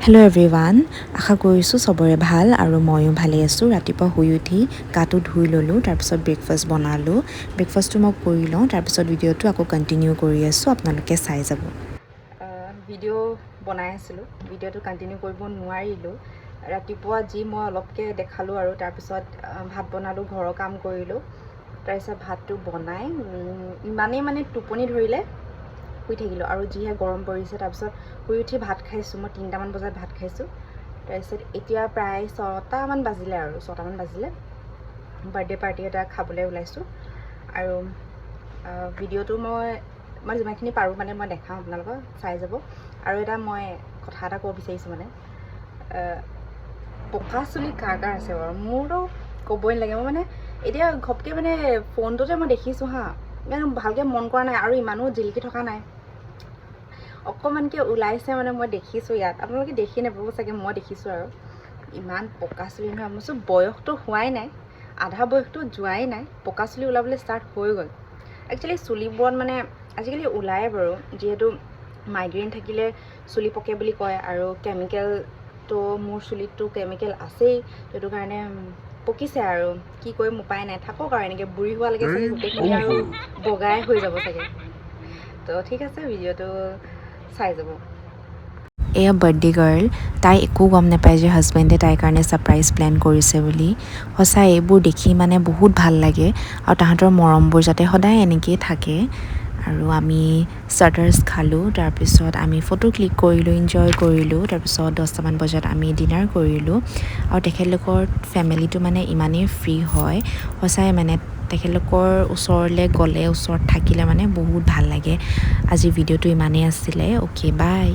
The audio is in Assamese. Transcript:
হেল্ল' এভৰিৱান, আশা কৰিছোঁ চবৰে ভাল আৰু ময়ো ভালে আছোঁ। ৰাতিপুৱা শুই উঠি গাটো ধুই ল'লোঁ, তাৰপিছত ব্ৰেকফাষ্ট বনালোঁ। ব্ৰেকফাষ্টটো মই কৰি লওঁ, তাৰপিছত ভিডিঅ'টো আকৌ কণ্টিনিউ কৰি আছোঁ, আপোনালোকে চাই যাব। ভিডিঅ' বনাই আছিলোঁ, ভিডিঅ'টো কণ্টিনিউ কৰিব নোৱাৰিলোঁ। ৰাতিপুৱা যি মই অলপকৈ দেখালোঁ আৰু তাৰপিছত ভাত বনালোঁ, ঘৰৰ কাম কৰিলোঁ। তাৰপিছত ভাতটো বনাই ইমানেই মানে টোপনি ধৰিলে শুই থাকিলোঁ আৰু যিহে গৰম পৰিছে। তাৰপিছত শুই উঠি ভাত খাইছোঁ, মই 3টামান বজাত ভাত খাইছোঁ। তাৰপিছত এতিয়া প্ৰায় 6টামান বাজিলে আৰু 6টামান বাজিলে বাৰ্থডে পাৰ্টি এটা খাবলৈ ওলাইছোঁ। আৰু ভিডিঅ'টো মই যিমানখিনি পাৰোঁ মানে মই দেখাওঁ, আপোনালোকক চাই যাব। আৰু এটা মই কথা এটা ক'ব বিচাৰিছোঁ, মানে পকা চুলি কাৰ কাৰ আছে বাৰু? মোৰতো ক'বই নালাগে। মই মানে এতিয়া ঘপকৈ মানে ফোনটোতে মই দেখিছোঁ হা, ইমান ভালকৈ মন কৰা নাই আৰু ইমানো জিলিকি থকা নাই, অকণমানকৈ ওলাইছে মানে মই দেখিছোঁ ইয়াত। আপোনালোকে দেখি নাপাব চাগে, মই দেখিছোঁ আৰু ইমান পকা চুলি নহয়। মই চোন বয়সটো হোৱাই নাই, আধা বয়সটো যোৱাই নাই, পকা চুলি ওলাবলৈ ষ্টাৰ্ট হৈ গ'ল। একচুৱেলি চুলিবোৰত মানে আজিকালি ওলায়ে বাৰু, যিহেতু মাইগ্ৰেইন থাকিলে চুলি পকে বুলি কয় আৰু কেমিকেলটো মোৰ চুলিতটো কেমিকেল আছেই, সেইটো কাৰণে পকিছে আৰু কি কৰিম, উপায় নাই, থাকক আৰু এনেকৈ বুঢ়ী হোৱালৈকে চাগে গোটেইখিনি আৰু বগাই হৈ যাব চাগে। তো ঠিক আছে, ভিডিঅ'টো চাই যাব। এয়া বাৰ্থডে গাৰ্ল, তাই একো গম নাপায় যে হাজবেণ্ডে তাইৰ কাৰণে ছাৰপ্ৰাইজ প্লেন কৰিছে বুলি। সঁচাই এইবোৰ দেখি মানে বহুত ভাল লাগে আৰু তাহাঁতৰ মৰমবোৰ যাতে সদায় এনেকৈয়ে থাকে। আৰু আমি ষ্টাৰ্টাৰ্ছ খালোঁ, তাৰপিছত আমি ফটো ক্লিক কৰিলোঁ, এনজয় কৰিলোঁ। তাৰপিছত 10টামান বজাত আমি ডিনাৰ কৰিলোঁ। আৰু তেখেতলোকৰ ফেমিলিটো মানে ইমানেই ফ্ৰী হয়, সঁচাই মানে তেখেতলোকৰ ওচৰলৈ গ'লে, ওচৰত থাকিলে মানে বহুত ভাল লাগে। আজি ভিডিঅ'টো ইমানেই আছিলে। অ'কে, বাই।